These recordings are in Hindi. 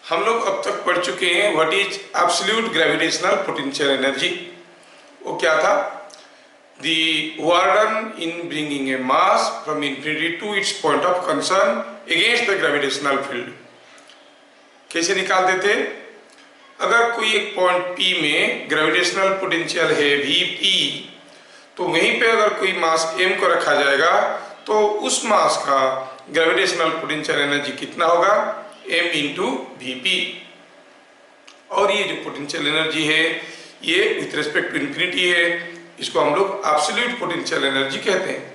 हम लोग अब तक पढ़ चुके हैं what is absolute gravitational potential energy. वो क्या था? The work done in bringing a mass from infinity to its point of concern against the gravitational field. कैसे निकालते थे? अगर कोई एक पॉइंट P में ग्रेविटेशनल पोटेंशियल है Vp, तो वहीं पे अगर कोई मास m को रखा जाएगा तो उस मास का ग्रेविटेशनल पोटेंशियल एनर्जी कितना होगा? m into Vp। और ये जो पोटेंशियल एनर्जी है ये विथ रिस्पेक्ट टू इंफिनिटी है, इसको हम लोग एब्सोल्यूट पोटेंशियल एनर्जी कहते हैं।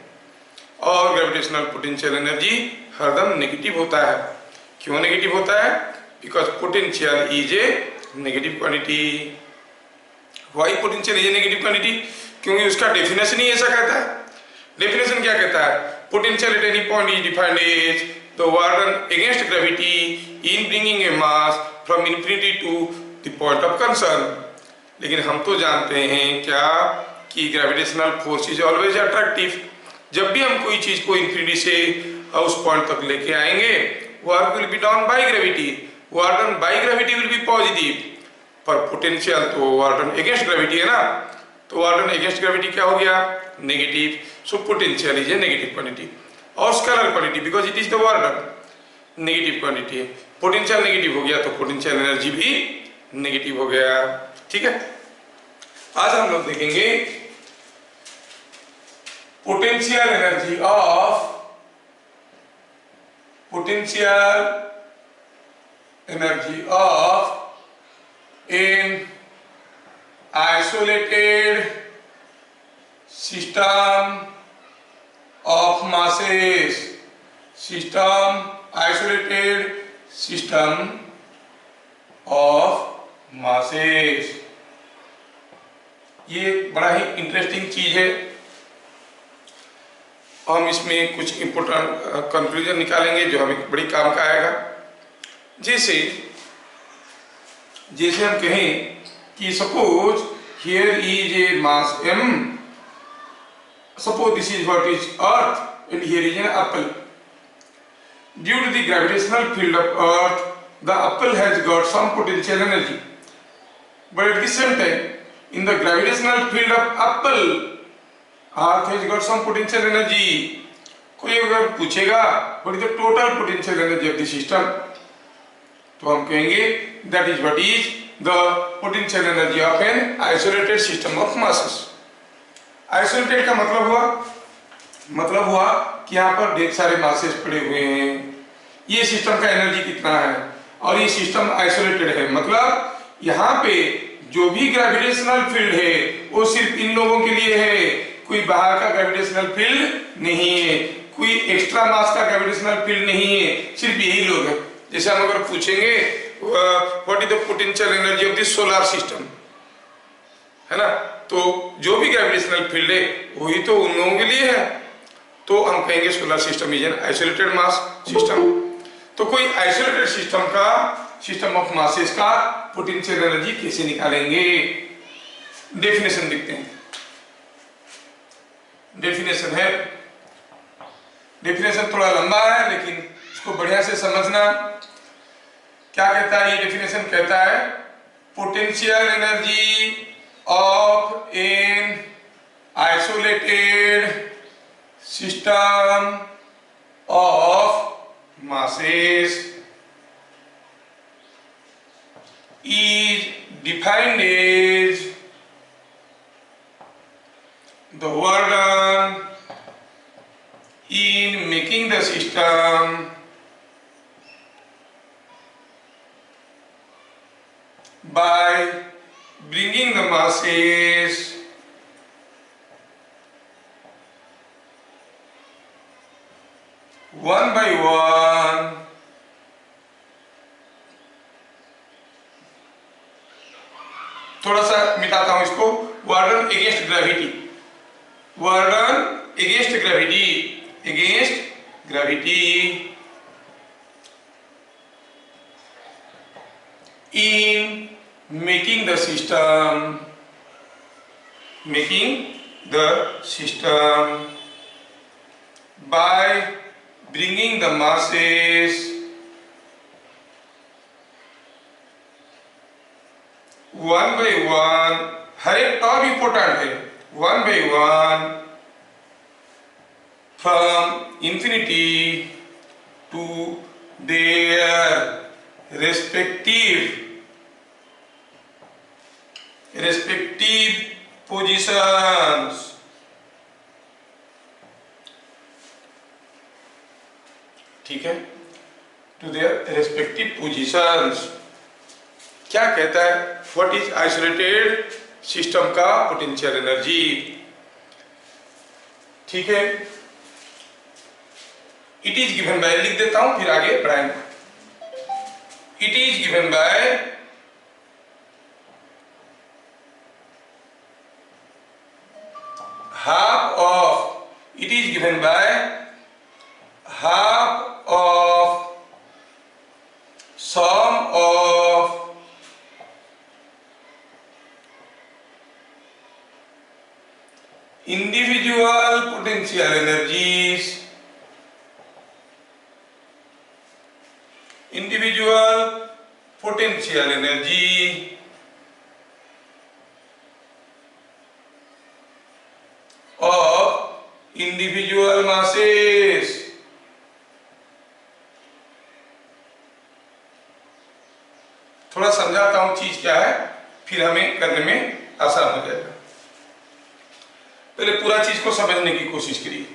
और ग्रेविटेशनल पोटेंशियल एनर्जी हरदम नेगेटिव होता है। क्यों नेगेटिव होता है? Because potential is a negative quantity. Why potential is a negative quantity? क्योंकि उसका डेफिनेशन ही ऐसा कहता है। डेफिनेशन क्या कहता है? Potential at any point is defined as the work done against gravity in bringing a mass from infinity to the point of concern. लेकिन हम तो जानते हैं क्या कि gravitational force is always attractive. जब भी हम कोई चीज को इंफिनिटी से उस पॉइंट तक लेके आएंगे, work will be done by gravity, work done by gravity will be positive. पर पोटेंशियल तो वर्क डन अगेंस्ट ग्रेविटी है ना, तो वर्क डन अगेंस्ट ग्रेविटी क्या हो गया? Negative. So potential is a negative quantity और scalar quantity because it is the work done negative quantity है। पोटेंशियल नेगेटिव हो गया तो पोटेंशियल एनर्जी भी नेगेटिव हो गया। ठीक है, आज हम लोग देखेंगे potential energy of an isolated system of masses, isolated system of masses। ये बड़ा ही इंटरेस्टिंग चीज है। हम इसमें कुछ इंपोर्टेंट कंक्लूजन निकालेंगे जो हमें बड़ी काम का आएगा। जैसे हम कहें कि suppose here is a mass m, suppose this is what is earth and here is an apple. Due to the gravitational field of earth the apple has got some potential energy, but at the same time in the gravitational field of apple earth has got some potential energy. कोई अगर पूछेगा what is the total potential energy of the system, तो हम कहेंगे that is what is the potential energy of an isolated system of masses. Isolated का मतलब हुआ कि यहाँ पर ढेर सारे मासेस पड़े हुए हैं। ये सिस्टम का एनर्जी कितना है और ये सिस्टम आइसोलेटेड है, मतलब यहाँ पे जो भी ग्रेविटेशनल फील्ड है वो सिर्फ इन लोगों के लिए है। कोई बाहर का ग्रेविटेशनल फील्ड नहीं है, कोई एक्स्ट्रा मास का ग्रेविटेशनल फील्ड नहीं है, सिर्फ यही लोग हैं। जैसे हम अगर पूछेंगे what is the potential energy of the solar system, है ना, तो जो भी ग्रेविटेशनल फील्ड है वही तो उन लोगों के लिए है, तो हम कहेंगे solar system is an isolated mass system. तो कोई आइसोलेटेड सिस्टम ऑफ मासेस का पोटेंशियल एनर्जी कैसे निकालेंगे? डेफिनेशन देखते हैं। डेफिनेशन थोड़ा लंबा है लेकिन इसको बढ़िया से समझना। क्या कहता है ये डेफिनेशन? कहता है potential energy of an isolated system of masses is defined as the work done in making the system by bringing the masses one by one थोड़ा सा मिटाता हूं इसको। Work done against gravity, in making the system by bringing the masses 1/1, हर एक टर्म इंपोर्टेंट है, 1/1 from infinity to their respective positions. ठीक है, to their respective positions. क्या कहता है? What is isolated सिस्टम का पोटेंशियल एनर्जी? ठीक है, इट इज गिवन बाय, लिख देता हूं फिर आगे बढ़ाएंगे। It is given bye half of, it is given by half of sum of individual potential energies, individual potential energy of individual masses. थोड़ा समझाता हूं चीज क्या है, फिर हमें करने में आसान हो जाएगा। पहले पूरा चीज को समझने की कोशिश करिए।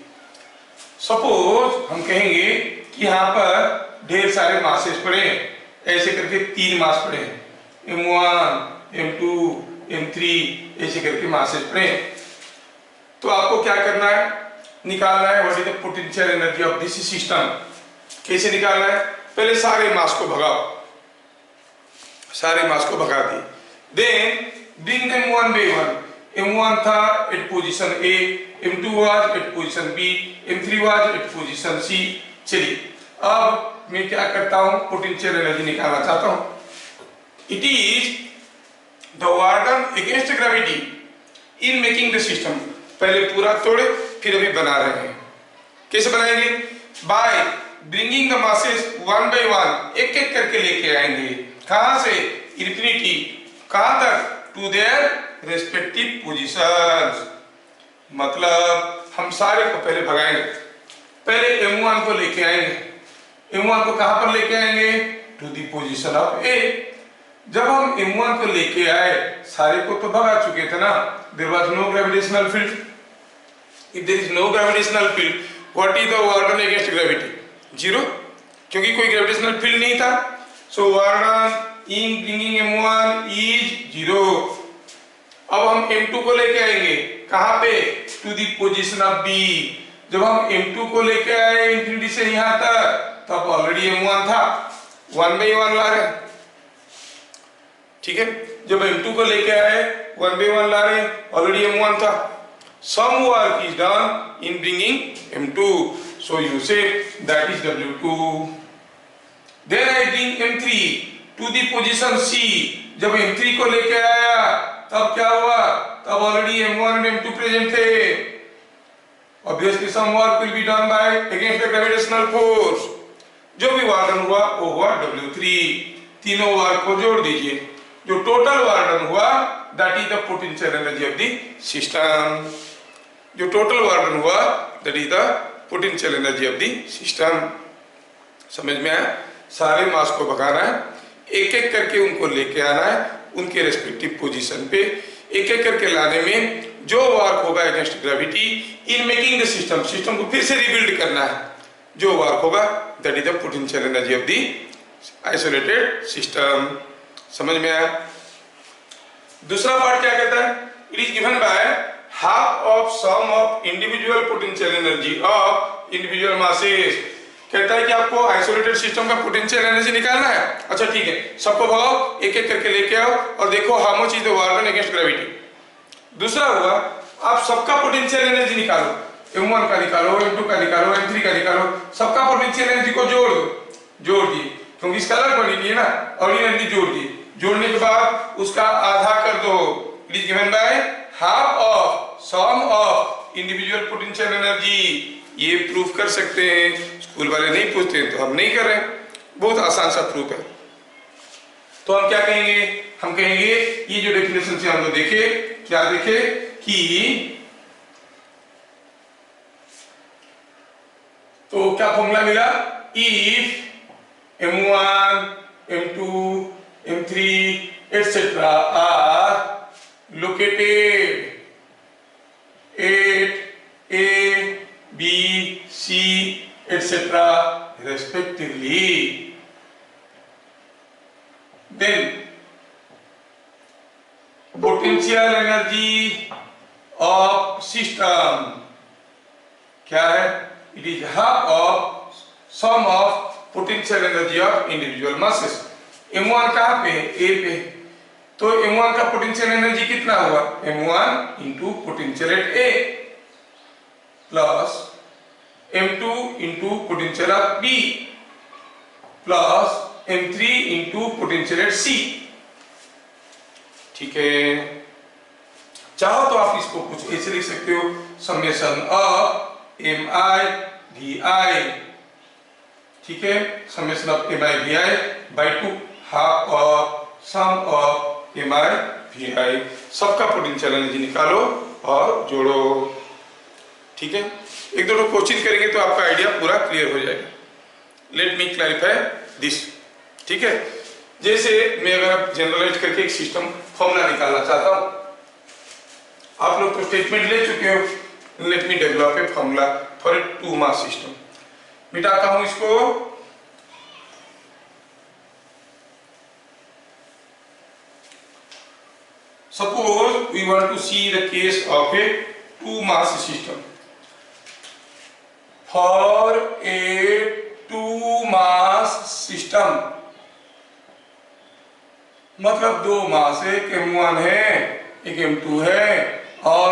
सपोज हम कहेंगे कि यहाँ पर ढेर सारे मासेस पड़े हैं, ऐसे करके 3 मास पड़े हैं, M1, M2, M3 ऐसे करके मासेस पड़े हैं। तो आपको क्या करना है? निकालना है what is the potential energy of this system. कैसे निकालना है? पहले सारे मास को भगाओ, सारे मास को भगा दिए, देन ब्रिंग देम 1/1। M1 था at position A, M2 was at position B, M3 was at position C। चलिए अब मैं क्या करता हूं, पोटेंशियल एनर्जी निकालना चाहता हूं। It is the work done against gravity in making the system. पहले पूरा तोड़े, फिर अभी बना रहे हैं। कैसे बनाएंगे? बाय ब्रिंगिंग द मासेस 1/1, एक एक करके लेके आएंगे। कहां से? इंफिनिटी, कहां तक? To their respective positions. मतलब हम सारे को पहले भगाएंगे। पहले M1 को लेके आएंगे। M1 को कहां पर लेके आएंगे? To the position of A। जब हम M1 को लेके आए, सारे को तो भगा चुके थे ना, there was no gravitational field. If there is no gravitational field, what is the work done against gravity? 0, क्योंकि कोई gravitational field नहीं था। So work done in bringing M1 is 0. अब हम M2 को लेके आएंगे, कहाँ पे? To the position of B। जब हम M2 को लेके आए इंफिनिटी से यहाँ तक, तब ऑलरेडी M1 था, 1/1 ला रहे। ठीक है, जब M2 को लेके आए 1/1 ला रहे, ऑलरेडी M1 था। Some work is done in bringing M2, so you say that is W2. Then I bring M3 to the position C. जब M3 को लेके आया तब क्या हुआ? तब ऑलरेडी M1 और M2 प्रेजेंट थे। Obviously some work will be done by against the gravitational force. जो भी वर्क डन हुआ वो हुआ W3। तीनों वर्क को जोड़ दीजिए, जो टोटल वर्क डन हुआ that is the potential energy of the system. जो टोटल वर्क डन हुआ that is the potential energy of the system. समझ में आया? सारे मास को भगाना है, एक एक करके उनको लेके आना है उनके रेस्पेक्टिव पोजीशन पे। एक एक करके लाने में जो वर्क होगा against gravity in making the system, system को फिर से रिबिल्ड करना है, जो वर्क होगा that is the potential energy of the isolated system. समझ में आया? दूसरा पार्ट क्या कहता है? It is given by half of sum of individual potential energy of individual masses. कहता है कि आपको आइसोलेटेड सिस्टम का पोटेंशियल एनर्जी निकालना है। अच्छा ठीक है, सबको भगाओ, एक एक करके लेके आओ और देखो how much is the work done against gravity. दूसरा हुआ, आप सबका पोटेंशियल एनर्जी निकालो, M1 का निकालो, M2 का निकालो, M3 का निकालो, सबका पोटेंशियल एनर्जी को जोड़ दो। जोड़ दिए, क्योंकि इसका अलग क्वांटिटी है ना, ऑर्डिनरी जोड़ दिए। जोड़ने के बाद उसका आधा कर दो। It is given by half of sum of individual potential energy. ये प्रूफ कर सकते हैं, स्कूल वाले नहीं पूछते हैं तो हम नहीं कर रहे हैं, बहुत आसान सा प्रूफ है। तो हम क्या कहेंगे, हम कहेंगे ये जो डेफिनेशन से हम लोग देखे, क्या देखे कि तो क्या फॉर्मूला मिला, if m1 m2 m3 etc are located at A, B, C etc respectively, then potential energy of system क्या है, it is half of sum of potential energy of individual masses। m1 कहाँ पे, A पे, तो m1 का पोटेंशियल एनर्जी कितना हुआ, m1 into potential at A plus m2 into potential of B plus m3 into potential at C। ठीक है, चाहो तो आप इसको कुछ ऐसे लिख सकते हो, समेशन ऑफ mi vi, ठीक है, summation of mi vi by 2 half of sum of mi vi, सबका पोटेंशियल एनर्जी निकालो और जोड़ो। ठीक है, एक दो क्वेश्चन करेंगे तो आपका आइडिया पूरा क्लियर हो जाएगा। Let me clarify this. ठीक है, जैसे मैं अगर जनरलाइज करके एक सिस्टम फॉर्मूला निकालना चाहता हूं, आप लोग तो स्टेटमेंट ले चुके हो, let me develop a formula for a 2 mass system. मिटाता हूं इसको, suppose we want to see the case of a 2 mass system। for a 2 mass system मतलब 2 मास है, एक m1 है एक m2 है और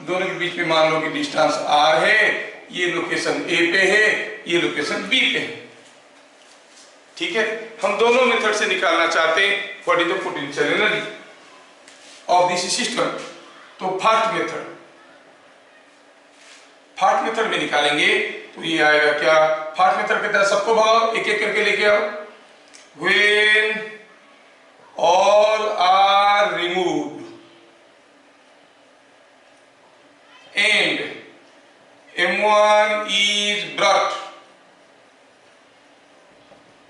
दोनों के बीच में मान लो कि डिस्टेंस r है, ये लोकेशन A पे है, ये लोकेशन B पे है। ठीक है, हम दोनों मेथड से निकालना चाहते हैं what is the potential energy of this system. तो फर्स्ट मेथड में निकालेंगे तो ये आएगा क्या, फर्स्ट मेथड कहता है सबको भगाओ, एक एक करके लेके आओ। When all are removed and m1 is brought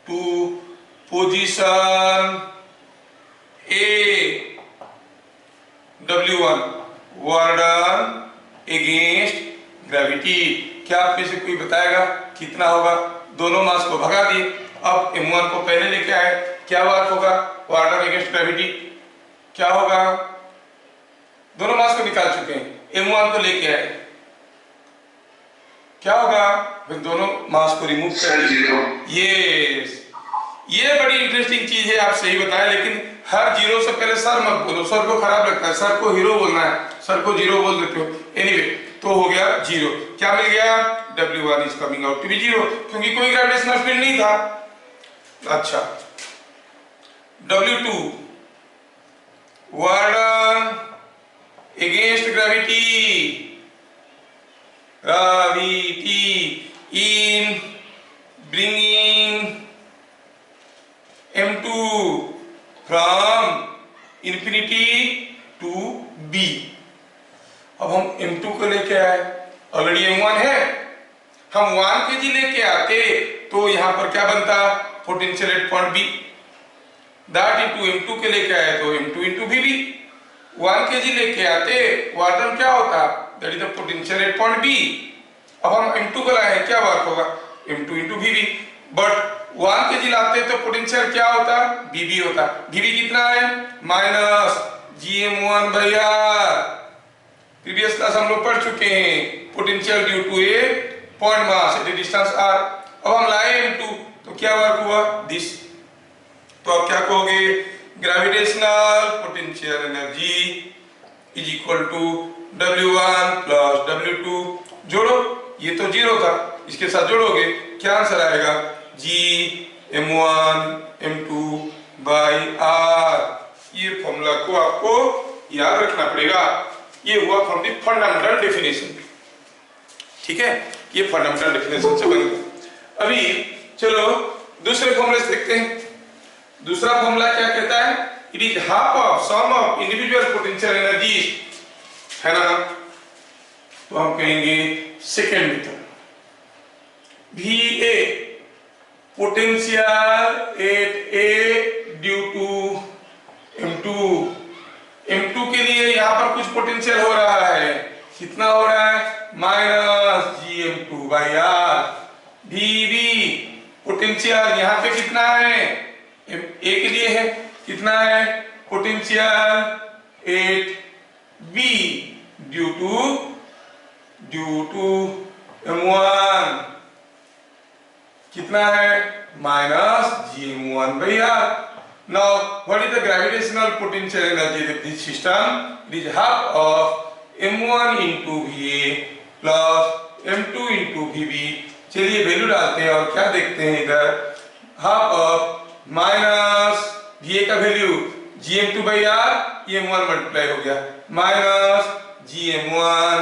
to position A, W1 work done against gravity. क्या आप में से कोई बताएगा कितना होगा? दोनों मास को भगा दिए, अब m1 को पहले लेके आए, क्या वर्क होगा? वर्क डन अगेंस्ट ग्रेविटी क्या होगा? दोनों मास को निकाल चुके हैं, m1 को लेके आए, क्या होगा? फिर दोनों मास को रिमूव कर दिए। ये बड़ी इंटरेस्टिंग चीज है, आप सही बताएं, लेकिन हर जीरो से पहले सर मत बोलो, सर को खराब लगता है, सर को हीरो बोलना है, सर को जीरो बोल देते हो। एनीवे, तो हो गया जीरो। क्या मिल गया? W1 is coming out to be zero, क्योंकि कोई ग्रेविटेशनल फील्ड नहीं था। अच्छा, W2 work done against gravity in bringing m2 from infinity to b। अब हम m2 को लेके आए, ऑलरेडी m1 है, हम 1 kg लेके आते तो यहां पर क्या बनता? Potential at point b, that into m2 के लेके आए तो m2 इंटू vb। 1 kg लेके आते वाटर क्या होता? That is the potential at point b। अब हम m2 को लाए, क्या वर्क होगा? m2 into vb। But 1 kg लाते तो पोटेंशियल क्या होता? vb होता। vb कितना है? Minus gm1/r। प्रीवियस क्लास हम लोग पढ़ चुके हैं, potential due to a point mass at a distance r। अब हम लाए m2 तो क्या वर्क हुआ? दिस। तो अब क्या कहोगे? Gravitational potential energy is equal to W1 plus W2। जोड़ो, ये तो जीरो था, इसके साथ जोड़ोगे क्या आंसर आएगा? Gm1 m2/r। ये फॉर्मूला को आपको याद रखना पड़ेगा। ये हुआ फ्रॉम द फंडामेंटल डेफिनेशन। ठीक है, ये फंडामेंटल डेफिनेशन से बन गया। अभी चलो दूसरे फॉर्मूले से देखते हैं। दूसरा फॉर्मूला क्या कहता है? It is half of sum of individual potential energies, है ना? तो हम कहेंगे second method, VA potential at A due to M2। M2 के लिए यहाँ पर कुछ पोटेंशियल हो रहा है, कितना हो रहा है? -GM2/R। VB पोटेंशियल यहाँ पे कितना है? A के लिए है, कितना है? Potential at B due to M1 कितना है? -GM1/R। Now, what is the gravitational potential energy of this system? It is half of M1 into VA plus M2 into VB। चलिए वैल्यू डालते हैं और क्या देखते हैं इधर? हाफ ऑफ माइनस VA का वैल्यू GM2/R, M1 मल्टीप्लाई हो गया, minus GM1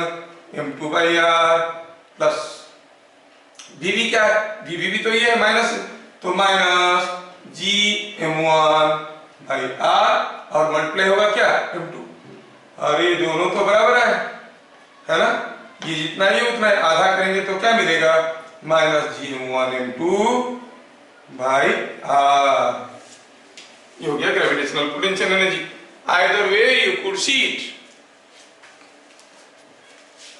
M2/R plus VB क्या है? VB भी तो ये है माइनस, तो माइनस GM1/R और मल्टीप्लाई होगा क्या? M2। अरे दोनों तो बराबर है ना? ये जितना ही उतना है, आधा करेंगे तो क्या मिलेगा? -GM1 M2/R। ये हो गया gravitational potential energy. Either way you could see it.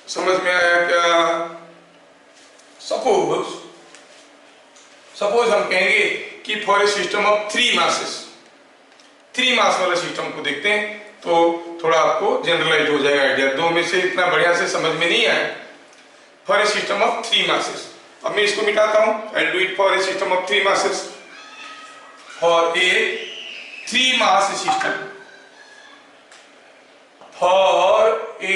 समझ में आया क्या? सपोज हम कहेंगे कि for a system of 3 masses, 3 मास वाले सिस्टम को देखते हैं तो थोड़ा आपको जनरलाइज हो जाएगा आइडिया। 2 में से इतना बढ़िया से समझ में नहीं आया। For a system of 3 masses, अब मैं इसको मिटाता हूं। I will do it for a system of 3 masses. For a 3 mass system, for a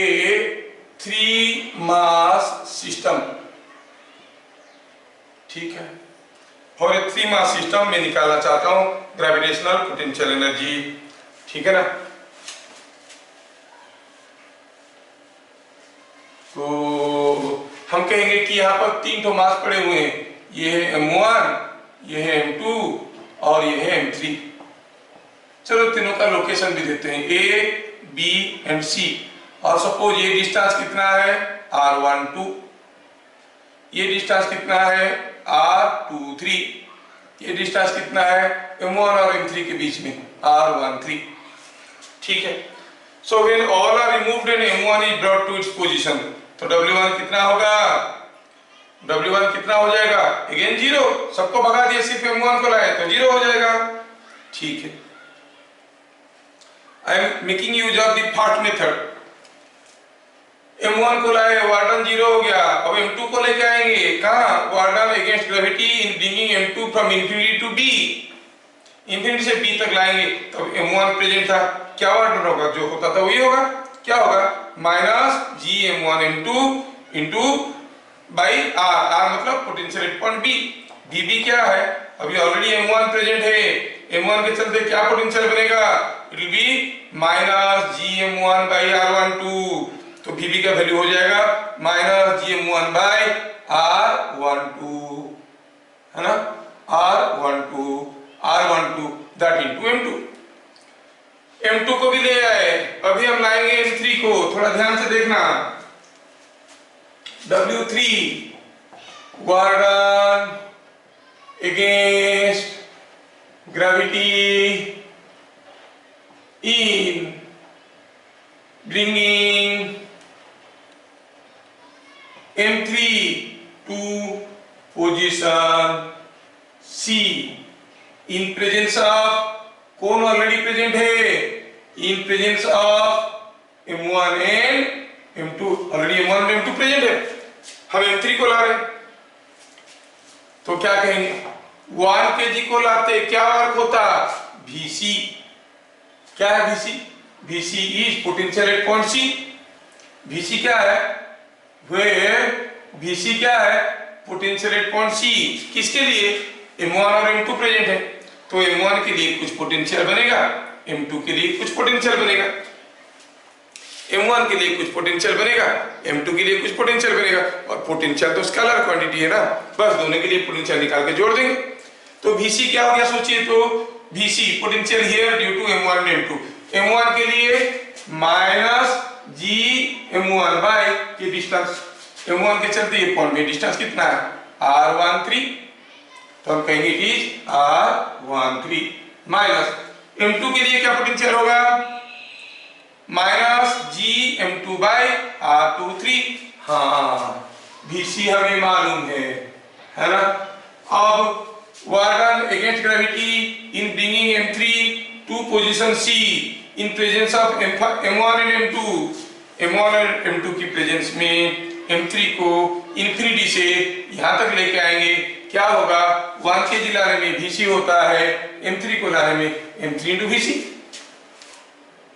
3 mass system, ठीक है। फॉर ए 3 मास सिस्टम में निकालना चाहता हूं ग्रेविटेशनल पोटेंशियल एनर्जी, ठीक है ना? तो हम कहेंगे कि यहां पर 3 तो मास पड़े हुए हैं, ये है M1, ये है M2 और ये है M3। चलो तीनों का लोकेशन भी देते हैं, A, B एंड C। और सपोज ये डिस्टेंस कितना है? R12। ये डिस्टेंस कितना है? R23। ये डिस्टेंस कितना है? M1 और M3 के बीच में R13, ठीक है। So when all are removed and M1 is brought to its position, तो W1 कितना होगा? W1 कितना हो जाएगा? अगेन 0। सबको भगा दिया, सिर्फ M1 को लाए तो 0 हो जाएगा, ठीक है। I am making use of the first method। M1 को लाए, वार्डन 0 हो गया। अब M2 को लेके आएंगे, कहाँ? Work done against gravity in bringing M2 from infinity to B। Infinity से B तक लाएंगे, तब M1 प्रेजेंट था, क्या वार्डन होगा? जो होता था वही होगा। क्या होगा? -GM1 M2 into by R मतलब potential at point B। VB क्या है? अभी ऑलरेडी M1 प्रेजेंट है, M1 के चलते क्या पोटेंशियल बनेगा? It will be -GM1/R12। तो VB का वैल्यू हो जाएगा -GM1/R12, है ना? R12 that into M2। M2 को भी ले आए, अभी हम लाएंगे M3 को, थोड़ा ध्यान से देखना। W3 warden against gravity in bringing M3 to position C in presence of कौन ऑलरेडी प्रेजेंट है? in presence of M1 and M2। Already M1 और M2 प्रेजेंट है, हम M3 को ला रहे हैं, तो क्या कहेंगे? 1 kg को लाते क्या वर्क होता? VC। क्या है VC? VC is potential at point C। VC क्या है? VC क्या है? Potential eight point C। किसके लिए? M1 और M2 प्रेजेंट है, तो M1 के लिए कुछ पोटेंशियल बनेगा, M2 के लिए कुछ पोटेंशियल बनेगा। M1 के लिए कुछ पोटेंशियल बनेगा, M2 के लिए कुछ पोटेंशियल बनेगा। और पोटेंशियल तो स्केलर क्वांटिटी है ना, बस दोनों के लिए पोटेंशियल निकाल के जोड़ देंगे। तो VC क्या हो गया सोचिए तो? Vc potential here due to m1 and m2। m1 के लिए माइनस जी m1 बाय ये डिस्टेंस, m1 के चलते ये पॉइंट में डिस्टेंस कितना है r13, तो हम कहेंगे कि r13 माइनस m2 के लिए क्या पोटेंशियल होगा माइनस जी m2 बाय r23। हाँ Vc हमें मालूम है ना। अब work done against gravity in bringing m3 to position C in presence of m1 and m2। m1 और m2 की प्रेजेंस में m3 को इंफिनिटी से यहां तक लेके आएंगे, क्या होगा 1 kg लाने में Vc होता है, m3 को लाने में m3 into Vc,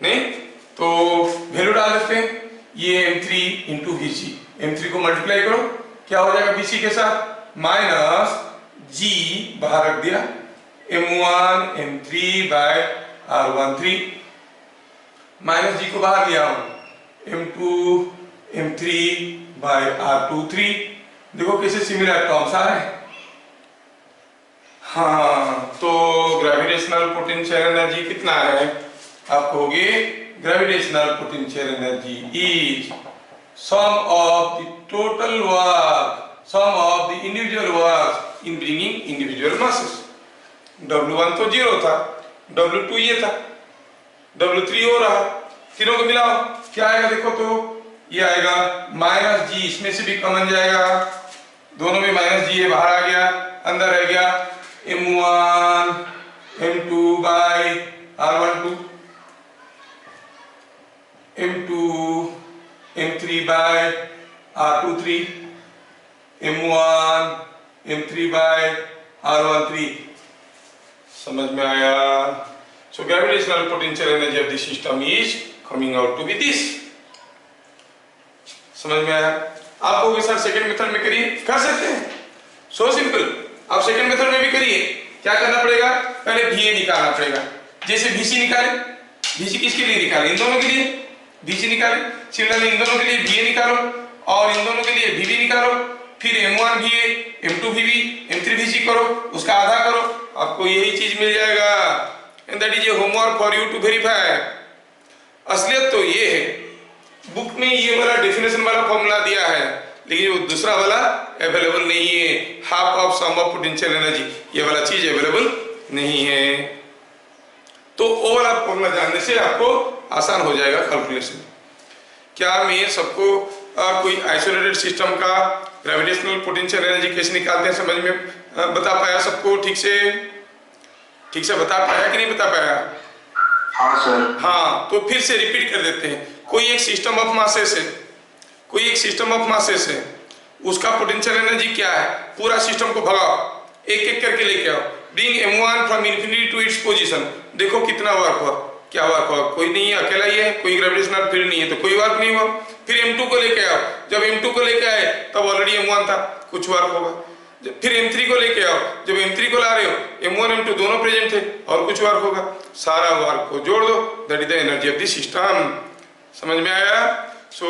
नहीं तो वैल्यू डाल देते हैं, ये m3 into Vc, m3 को मल्टीप्लाई करो क्या हो जाएगा Vc के साथ माइनस G बाहर रख दिया m1 m3 bye r13 minus G को बाहर लिया m2 m3 बाय r23। देखो कैसे सिमिलर टर्म्स आ रहे हैं। हाँ तो ग्रेविटेशनल पोटेंशियल एनर्जी कितना है आप कहोगे gravitational potential energy is sum of the total work sum of the individual work in bringing individual masses. W1 तो 0 था, W2 ये था, W3 हो रहा, तीनों को मिलाओ क्या आएगा देखो तो ये आएगा माइनस जी, इसमें से भी कॉमन जाएगा, दोनों में माइनस जी है बाहर आ गया, अंदर रह गया m1 m2 bye r12 m2 m3 bye r23 m1 m3 bye r13। समझ में आया? So gravitational potential energy of the system is coming out to be this. समझ में आया? आप कहोगे सर सेकंड मेथड में करिए, कर सकते हैं, सो सिंपल। आप सेकंड मेथड में भी करिए, क्या करना पड़ेगा पहले VA निकालना पड़ेगा, जैसे VC निकाले, VC किसके लिए निकाले इन दोनों के लिए VC निकाले, सिमिलरली इन दोनों के लिए VA निकालो और इन दोनों के लिए VB निकालो, फिर m1 VA m2 VB m3 VC करो, उसका आधा करो, आपको यही चीज मिल जाएगा। And that is a homework for you to verify. असलियत तो ये है, बुक में ये वाला डेफिनेशन वाला फॉर्मूला दिया है लेकिन वो दूसरा वाला अवेलेबल नहीं है, half of sum of potential energy, ये वाला चीज अवेलेबल नहीं है। तो वो वाला फॉर्मूला जानने से आपको आसान हो जाएगा कैलकुलेशन। क्या मैं सबको कोई आइसोलेटेड सिस्टम का ग्रेविटेशनल पोटेंशियल एनर्जी कैसे निकालते हैं समझ में बता पाया सबको? ठीक से बता पाया कि नहीं बता पाया? हाँ सर। हाँ तो फिर से रिपीट कर देते हैं। कोई एक सिस्टम ऑफ मासेस है, उसका पोटेंशियल एनर्जी क्या है, पूरा सिस्टम को भगाओ, एक एक करके लेके आओ, bring m1 from infinity to its position, देखो कितना वर्क हुआ, क्या वर्क हुआ, कोई नहीं है, अकेला ही है, कोई ग्रेविटेशनल फील्ड नहीं है तो कोई वर्क नहीं हुआ। फिर m2 को लेके आओ, जब m2 को लेके आए तब ऑलरेडी m1 था, कुछ वर्क होगा। फिर m3 को लेके आओ, जब m3 को ला रहे हो m1 m2 दोनों प्रेजेंट थे और कुछ वर्क होगा, सारा वर्क को जोड़ दो, that is the energy of the system. समझ में आया? So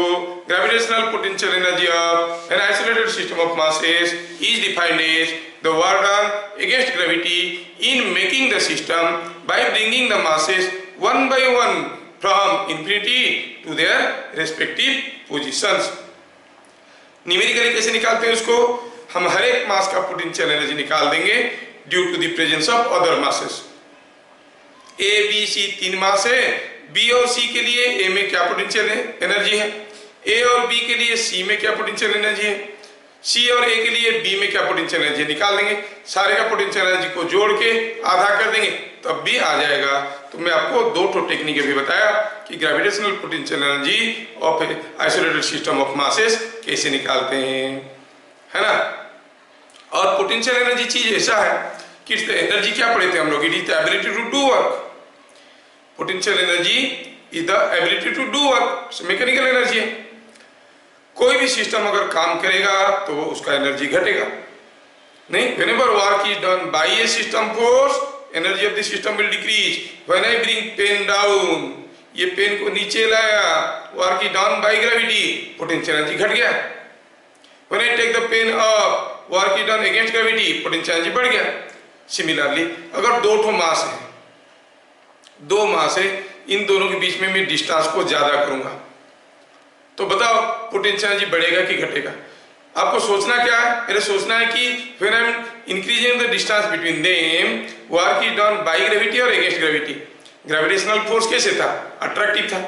gravitational potential energy of an isolated system of masses is defined as the work done against gravity in making the system by bringing the masses one by one from infinity to their respective positions। Numerically कैसे निकालते हैं उसको? हम हर एक मास का पोटेंशियल एनर्जी निकाल देंगे due to the presence of other masses. A, B, C तीन मास है, B और C के लिए A में क्या पोटेंशियल एनर्जी है, A और B के लिए C में क्या पोटेंशियल एनर्जी है, C और A के लिए B में क्या पोटेंशियल एनर्जी निकाल देंगे, सारे का पोटेंशियल एनर्जी को जोड़ के आधा कर देंगे तब भी आ जाएगा। तो मैं आपको दो टेक्निक भी बताया कि gravitational potential energy of isolated system of masses कैसे निकालते हैं, है ना। और पोटेंशियल एनर्जी चीज ऐसा है कि एनर्जी क्या पढ़े थे हम लोग, it is the ability to do work. Potential energy is the ability to do work, mechanical energy है। कोई भी सिस्टम अगर काम करेगा तो उसका एनर्जी घटेगा नहीं। whenever work is done by a system force, energy of the system will decrease। when I bring pen down, ये पेन को नीचे लाया, work is done by gravity, potential energy घट गया। when I take the pen up, work is done against gravity, potential energy बढ़ गया। सिमिलरली अगर दो ठो मास है, 2 मास है, इन दोनों के बीच में मैं डिस्टेंस को ज्यादा करूंगा, तो बताओ पोटेंशियल एनर्जी बढ़ेगा कि घटेगा? आपको सोचना क्या है? मेरे सोचना है कि when I am increasing the distance between them, work is done by gravity और अगेंस्ट ग्रेविटी। ग्रेविटेशनल फोर्स कैसे था? अट्रैक्टिव था,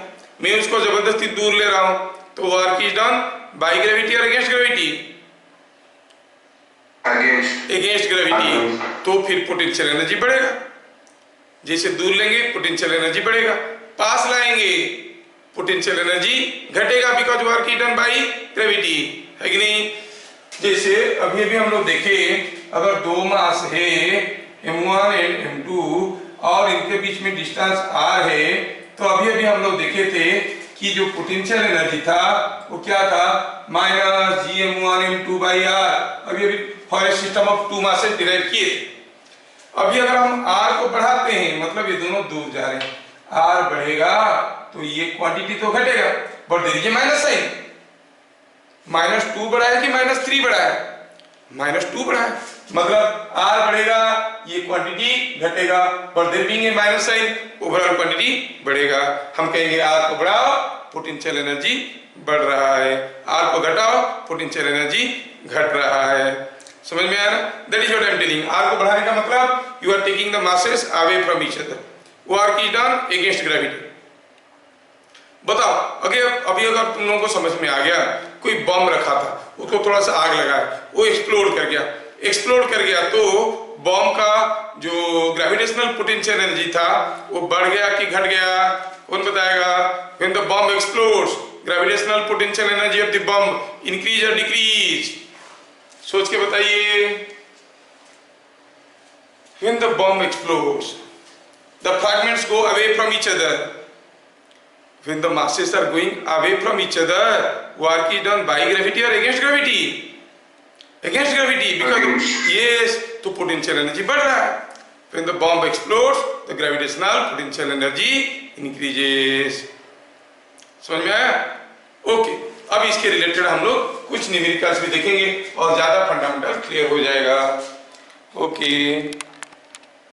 मैं उसको जबरदस्ती दूर ले रहा हूं, तो work is done by gravity और अगेंस्ट ग्रेविटी, अगेंस्ट ग्रेविटी, तो फिर पोटेंशियल एनर्जी बढ़ेगा। जैसे दूर लेंगे पोटेंशियल एनर्जी बढ़ेगा, पास लाएंगे पोटेंशियल एनर्जी घटेगा, because work is done by gravity, है कि नहीं? जैसे अभी अभी हम लोग देखे, अगर 2 मास है m1 एंड m2 और इनके बीच में डिस्टेंस r है, तो अभी अभी हम लोग देखे थे कि जो पोटेंशियल एनर्जी था वो क्या था? Minus gm1m2/r। अभी अभी for a system of 2 masses derive किए। अभी अगर हम r को बढ़ाते हैं, मतलब ये दोनों दूर जा रहे हैं, r बढ़ेगा तो ये क्वांटिटी तो घटेगा, but there is a minus sign. -2 बढ़ा है कि -3 बढ़ा है? -2 बढ़ा है, मतलब r बढ़ेगा, ये क्वांटिटी घटेगा, but there being a minus sign, overall quantity बढ़ेगा। हम कहेंगे r को बढ़ाओ पोटेंशियल एनर्जी बढ़ रहा है, r को घटाओ पोटेंशियल एनर्जी घट रहा है। समझ में आया ना? That is what I am telling. r को बढ़ाने का मतलब you are taking the masses away from each other, work is done against gravity. बताओ अभी अगर तुम लोगों को समझ में आ गया, कोई बम रखा था, उसको थोड़ा सा आग लगा, वो एक्सप्लोड कर गया, तो बम का जो ग्रेविटेशनल पोटेंशियल एनर्जी था वो बढ़ गया कि घट गया? कौन बताएगा? When the bomb explodes, gravitational potential energy of the bomb increase और डिक्रीज? सोच के बताइए। When the bomb explodes, the fragments go away from each other. When the masses are going away from each other, work is done by gravity or against gravity? Against gravity, because yes, तो potential energy बढ़ रहा है। When the bomb explodes, the gravitational potential energy increases. समझ में आया? ओके, अब इसके रिलेटेड हम लोग कुछ न्यूमेरिकल्स भी देखेंगे और ज्यादा फंडामेंटल क्लियर हो जाएगा। ओके।